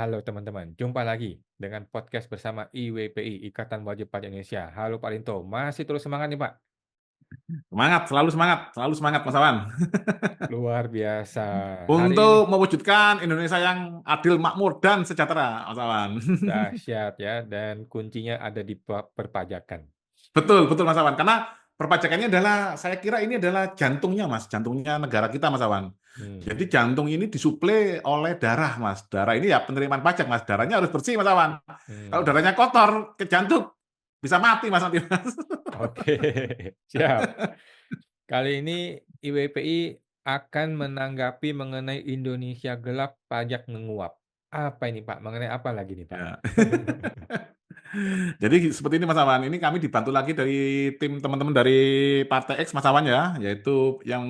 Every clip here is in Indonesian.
Halo teman-teman, jumpa lagi dengan podcast bersama IWPI, Ikatan Wajib Pajak Indonesia. Halo Pak Linto, masih terus semangat nih Pak? Selalu semangat Mas Awan. Luar biasa. Hari ini Untuk mewujudkan Indonesia yang adil, makmur, dan sejahtera, Mas Awan. dahsyat ya, dan kuncinya ada di perpajakan. Betul, betul Mas Awan. Karena perpajakannya adalah, saya kira ini adalah jantungnya Mas, jantungnya negara kita Mas Awan. Hmm, Jadi jantung ini disuplai oleh darah Mas. Darah ini ya penerimaan pajak Mas. Darahnya harus bersih Mas Awan. Kalau hmm. darahnya kotor ke jantung, bisa mati Mas nanti Mas. Oke, siap. Kali ini IWPI akan menanggapi mengenai Indonesia gelap pajak menguap. Apa ini Pak? Mengenai apa lagi nih Pak? Ya. Jadi seperti ini Mas Awan, ini kami dibantu lagi dari tim teman-teman dari Partai X Mas Awan ya, yaitu yang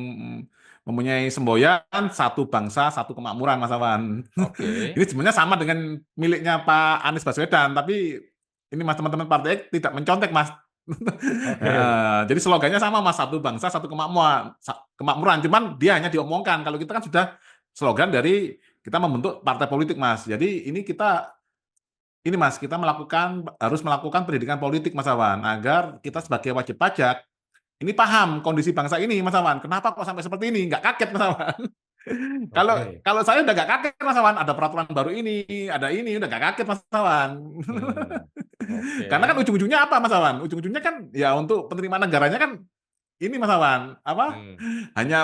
mempunyai semboyan satu bangsa, satu kemakmuran Mas Awan. Oke, Ini sebenarnya sama dengan miliknya Pak Anies Baswedan, tapi ini Mas teman-teman Partai X tidak mencontek Mas. oke. Jadi slogannya sama Mas, satu bangsa, satu kemakmuran. Cuman dia hanya diomongkan. Kalau kita kan sudah slogan dari kita membentuk partai politik Mas. Jadi ini Mas, kita harus melakukan pendidikan politik Mas Awan, agar kita sebagai wajib pajak ini paham kondisi bangsa ini Mas Awan. Kenapa kok sampai seperti ini? Nggak kaget Mas Awan. Kalau Oke. kalau saya udah nggak kaget Mas Awan, ada peraturan baru ini, ada ini, udah nggak kaget Mas Awan. Hmm, Karena kan oke. ujung-ujungnya apa Mas Awan? Ujung-ujungnya kan ya untuk penerimaan negaranya kan ini Mas Awan, apa? Hmm, Hanya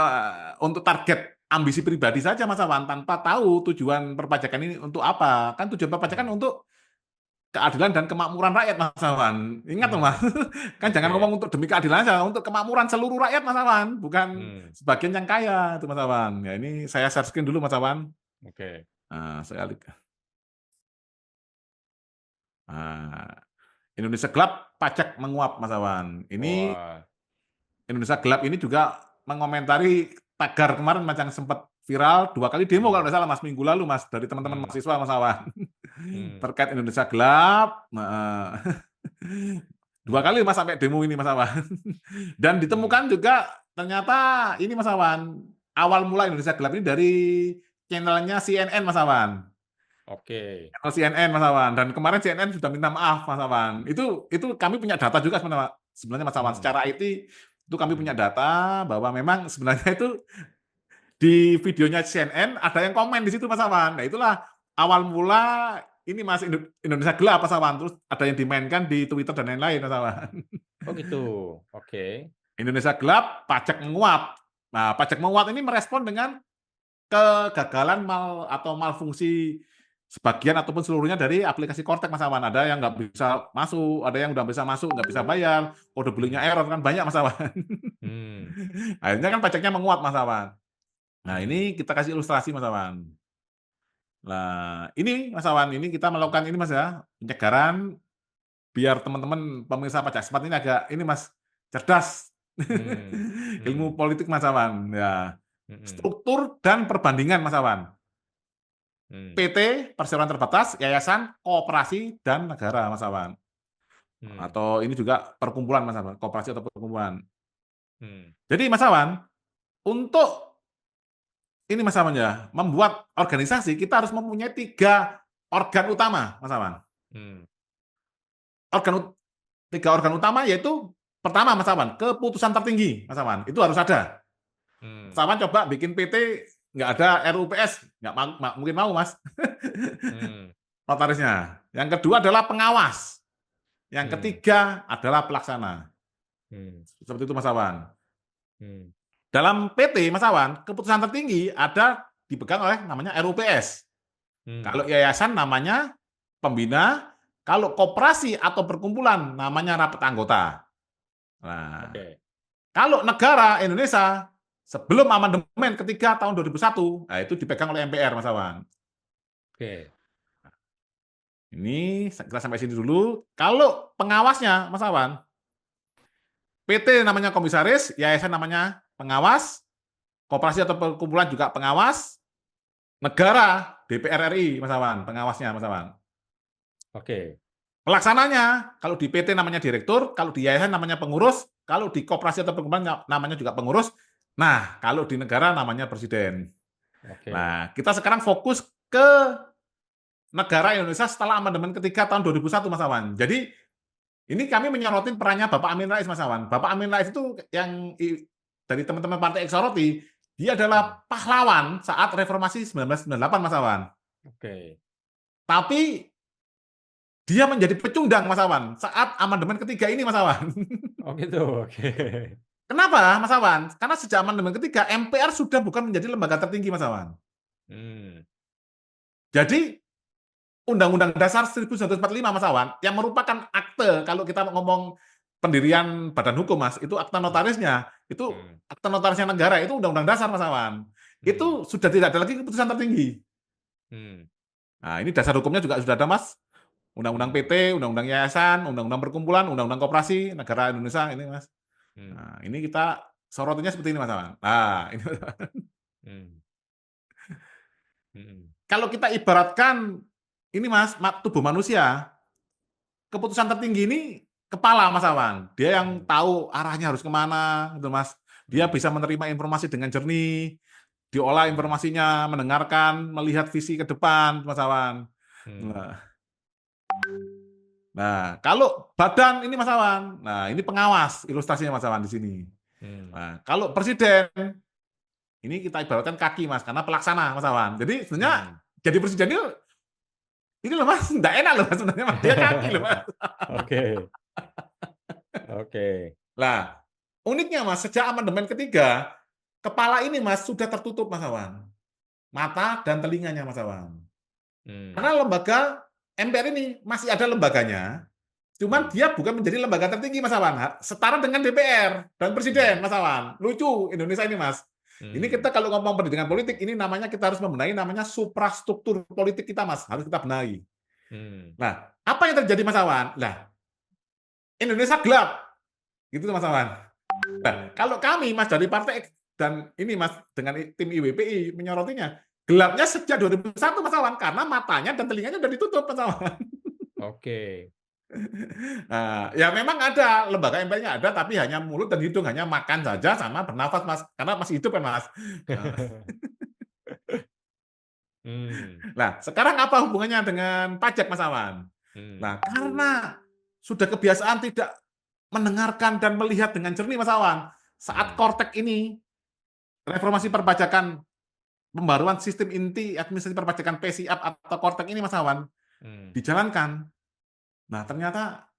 untuk target ambisi pribadi saja Mas Awan, tanpa tahu tujuan perpajakan ini untuk apa. Kan tujuan perpajakan hmm, untuk keadilan dan kemakmuran rakyat Mas Awan. Ingat tuh Mas, hmm. kan jangan Oke. ngomong untuk demi keadilan saja, untuk kemakmuran seluruh rakyat Mas Awan, bukan Hmm, sebagian yang kaya itu Mas Awan. Ya ini saya share screen dulu Mas Awan. oke. Nah, nah, Indonesia gelap, pajak menguap Mas Awan. Ini Wah. Indonesia gelap ini juga mengomentari tagar kemarin macam sempat viral 2 kali demo kalau Hmm, nggak salah Mas, minggu lalu Mas, dari teman-teman hmm, mahasiswa Mas Awan. hmm, Terkait Indonesia gelap. Nah, 2 kali hmm, Mas sampai demo ini Mas Awan. Dan hmm. ditemukan juga ternyata ini Mas Awan, awal mula Indonesia gelap ini dari channelnya CNN Mas Awan. Oke. Channel CNN Mas Awan. Dan kemarin CNN sudah minta maaf Mas Awan. Itu kami punya data juga sebenarnya Mas Awan. Hmm, Secara IT itu kami punya hmm, data bahwa memang sebenarnya itu di videonya CNN ada yang komen di situ Mas Awan. Nah itulah awal mula ini Mas Indonesia gelap Mas Awan. Terus ada yang dimainkan di Twitter dan lain-lain Mas Awan. oh gitu. Oke. Indonesia gelap, pajak menguap. Nah, pajak menguap ini merespon dengan kegagalan atau malfungsi sebagian ataupun seluruhnya dari aplikasi Kortek Mas Awan. Ada yang nggak bisa masuk, ada yang udah bisa masuk nggak bisa bayar, kode belinya Hmm, error, kan banyak Mas Awan. hmm, Akhirnya kan pajaknya menguap Mas Awan. Nah hmm, ini kita kasih ilustrasi Mas Awan. Nah ini Mas Awan, ini kita melakukan ini Mas ya, penyegaran biar teman-teman pemirsa pajak smart ini agak ini Mas, cerdas. hmm, Ilmu hmm, politik Mas Awan. Ya, hmm, struktur dan perbandingan Mas Awan. hmm, PT, perseroan terbatas, yayasan, koperasi, dan negara Mas Awan. hmm, Atau ini juga perkumpulan Mas Awan, koperasi atau perkumpulan. hmm, Jadi Mas Awan, untuk ini Mas Awan ya, membuat organisasi kita harus mempunyai 3 organ utama Mas Awan. hmm, Organ 3 organ utama yaitu pertama Mas Awan, keputusan tertinggi Mas Awan, itu harus ada. Mas hmm, Awan coba bikin PT nggak ada RUPS, nggak mungkin mau Mas. hmm, Notarisnya. Yang kedua adalah pengawas. Yang hmm, ketiga adalah pelaksana. hmm, Seperti itu Mas Awan. hmm, Dalam PT Mas Awan, keputusan tertinggi ada dipegang oleh namanya RUPS. hmm. Kalau yayasan namanya pembina, kalau koperasi atau perkumpulan namanya rapat anggota. Nah, Oke. kalau negara Indonesia sebelum amandemen ketiga tahun 2001, nah itu dipegang oleh MPR Mas Awan. Oke. Ini kita sampai sini dulu. Kalau pengawasnya Mas Awan, PT namanya komisaris, yayasan namanya pengawas, koperasi atau perkumpulan juga pengawas, negara DPR RI Mas Awan, pengawasnya Mas Awan. Oke. Pelaksananya, kalau di PT namanya direktur, kalau di yayasan namanya pengurus, kalau di koperasi atau perkumpulan namanya juga pengurus. Nah, kalau di negara namanya presiden. Oke. Nah, kita sekarang fokus ke negara Indonesia setelah amandemen ketiga tahun 2001, Mas Awan. Jadi ini kami menyorotin perannya Bapak Amin Rais, Mas Awan. Bapak Amin Rais itu yang dari teman-teman Partai Eksoroti, dia Hmm. adalah pahlawan saat reformasi 1998, Mas Awan. Oke. Tapi dia menjadi pecundang, Mas Awan, saat amandemen ketiga ini, Mas Awan. Oh gitu. Oke. Kenapa, Mas Awan? Karena sejak amandemen ketiga, MPR sudah bukan menjadi lembaga tertinggi, Mas Awan. Hmm. Jadi Undang-Undang Dasar 1945, Mas Awan, yang merupakan akte, kalau kita ngomong pendirian badan hukum, Mas, itu akta Hmm. notarisnya, itu Hmm. akta notarisnya negara, itu Undang-Undang Dasar, Mas Awan. Hmm. Itu sudah tidak ada lagi keputusan tertinggi. Hmm. Nah, ini dasar hukumnya juga sudah ada, Mas. Undang-Undang Hmm. PT, Undang-Undang Yayasan, Undang-Undang Perkumpulan, Undang-Undang Koperasi Negara Indonesia, ini, Mas. Hmm. Nah, ini kita sorotinya seperti ini, Mas Awan. Nah, ini Hmm. Hmm. kalau kita ibaratkan ini, Mas, tubuh manusia, keputusan tertinggi ini kepala, Mas Awan. Dia yang Hmm. tahu arahnya harus kemana, gitu, Mas. Dia Hmm. bisa menerima informasi dengan jernih, diolah Hmm. informasinya, mendengarkan, melihat visi ke depan, Mas Awan. Hmm. Nah, nah, kalau badan ini, Mas Awan, nah ini pengawas ilustrasinya, Mas Awan, di sini. Hmm. Nah, kalau presiden ini kita ibaratkan kaki, Mas, karena pelaksana, Mas Awan. Jadi sebenarnya Hmm. jadi presiden ini loh, Mas, enggak enak loh, Mas, sebenarnya, Mas. Dia kaki loh, Mas. Oke. Oke. Lah, uniknya, Mas, sejak amandemen ketiga, kepala ini, Mas, sudah tertutup, Mas Awan. Mata dan telinganya, Mas Awan. Hmm. Karena lembaga MPR ini masih ada lembaganya, cuman Hmm. dia bukan menjadi lembaga tertinggi, Mas Awan. Setara dengan DPR dan Presiden, Hmm. Mas Awan. Lucu Indonesia ini, Mas. Ini kita Hmm. kalau ngomong pendidikan politik, ini namanya kita harus membenahi namanya suprastruktur politik kita, Mas. Harus kita benahi. Hmm. Nah, apa yang terjadi, Mas Awan? Lah, Indonesia gelap. Gitu, Mas Awan. Nah, kalau kami, Mas, dari partai dan ini, Mas, dengan tim IWPI menyorotinya, gelapnya sejak 2001, Mas Awan, karena matanya dan telinganya udah ditutup, Mas Awan. Oke. Nah, ya memang ada lembaga MPR-nya ada, tapi hanya mulut dan hidung, hanya makan saja sama bernafas, Mas, karena masih hidup kan, Mas. Nah, Hmm. nah, sekarang apa hubungannya dengan pajak, Mas Awan? Hmm. Nah, karena sudah kebiasaan tidak mendengarkan dan melihat dengan jernih, Mas Awan. Saat Hmm. Kortek ini, reformasi perpajakan pembaruan sistem inti administrasi perpajakan PSIAP atau Kortek ini, Mas Awan, Hmm. dijalankan. Nah, ternyata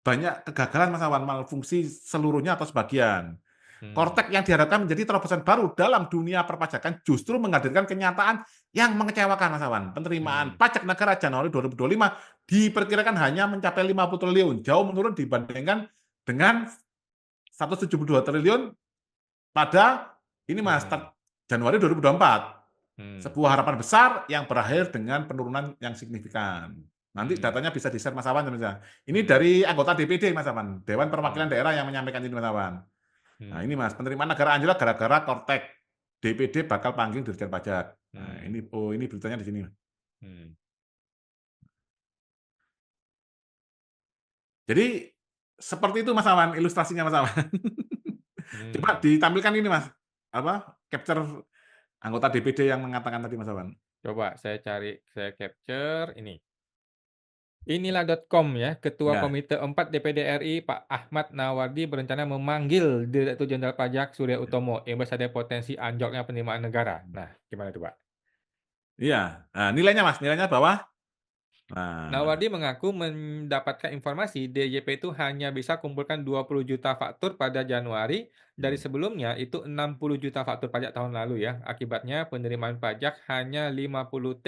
banyak kegagalan, Mas Awan, malfungsi seluruhnya atau sebagian. Hmm. Kortek yang diharapkan menjadi terobosan baru dalam dunia perpajakan justru menghadirkan kenyataan yang mengecewakan, Mas Awan. Penerimaan Hmm. pajak negara Januari 2025 diperkirakan hanya mencapai 50 triliun, jauh menurun dibandingkan dengan 172 triliun pada ini, Mas, Hmm. Januari 2024. Hmm. Sebuah harapan besar yang berakhir dengan penurunan yang signifikan. Nanti Hmm. datanya bisa di-share, Mas Awan. Ini Hmm. dari anggota DPD, Mas Awan, Dewan Hmm. Perwakilan Daerah yang menyampaikan ini, Mas Awan. Nah, Hmm. ini, Mas, penerimaan negara anjlok gara-gara Kortek. DPD bakal panggil Dirjen Pajak. Nah, Hmm. ini beritanya di sini. Hmm. Jadi seperti itu, Mas Awan, ilustrasinya, Mas Awan. Coba Hmm. ditampilkan ini, Mas, apa, capture anggota DPD yang mengatakan tadi, Mas Awan. Coba saya cari, saya capture ini. Inilah.com ya, Ketua Ya, Komite 4 DPD RI Pak Ahmad Nawardi berencana memanggil Direktur Jenderal Pajak Surya Utomo imbas ada potensi anjloknya penerimaan negara. Nah, gimana tuh Pak? iya. Nah, nilainya, Mas, nilainya bawah. Nah, Nawardi mengaku mendapatkan informasi DJP itu hanya bisa kumpulkan 20 juta faktur pada Januari, dari hmm, sebelumnya itu 60 juta faktur pajak tahun lalu ya. Akibatnya penerimaan pajak hanya 50 T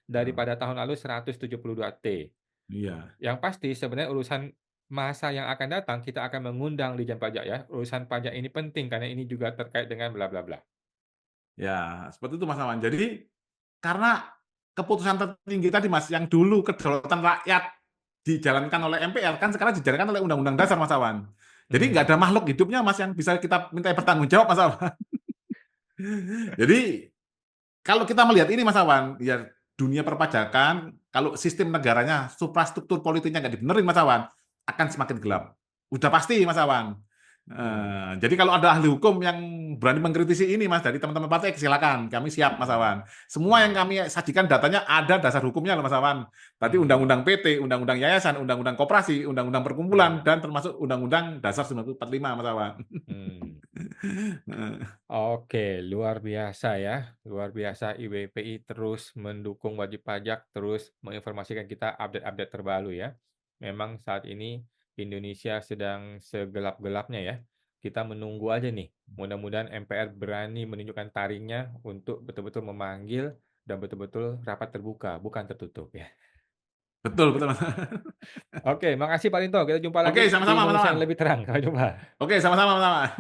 nah, daripada tahun lalu 172 T. iya. Yang pasti sebenarnya urusan masa yang akan datang kita akan mengundang Ditjen Pajak ya. Urusan pajak ini penting karena ini juga terkait dengan bla bla bla. Ya, seperti itu, Mas Awan. Jadi, karena keputusan tertinggi tadi, Mas, yang dulu kedaulatan rakyat dijalankan oleh MPR, kan sekarang dijalankan oleh Undang-Undang Dasar, Mas Awan. Jadi nggak Hmm. ada makhluk hidupnya, Mas, yang bisa kita minta bertanggung jawab, Mas Awan. Jadi, kalau kita melihat ini, Mas Awan, ya dunia perpajakan, kalau sistem negaranya, suprastruktur politiknya nggak dibenerin, Mas Awan, akan semakin gelap. Udah pasti, Mas Awan. Mhm, Jadi kalau ada ahli hukum yang berani mengkritisi ini Mas, dari teman-teman partai silakan, kami siap Mas mhm, Awan. Semua yang mhm, kami sajikan datanya ada dasar hukumnya loh Mas Awan. Tadi mhm, Undang-Undang PT, Undang-Undang Yayasan, Undang-Undang Koperasi, Undang-Undang Perkumpulan, mhm, dan termasuk Undang-Undang Dasar 1945 Mas Awan. mmm. Heeh. Oke, luar biasa ya, luar biasa IWPI terus mendukung wajib pajak, terus menginformasikan kita update-update terbaru ya. Memang saat ini Indonesia sedang segelap-gelapnya ya. Kita menunggu aja nih, mudah-mudahan MPR berani menunjukkan taringnya untuk betul-betul memanggil dan betul-betul rapat terbuka, bukan tertutup ya. Betul betul Mas. Oke, makasih Pak Rinto, kita jumpa Oke, lagi di sama-sama Mas Indonesia Awan. yang lebih terang. Sampai jumpa. Oke, sama-sama Mas Awan.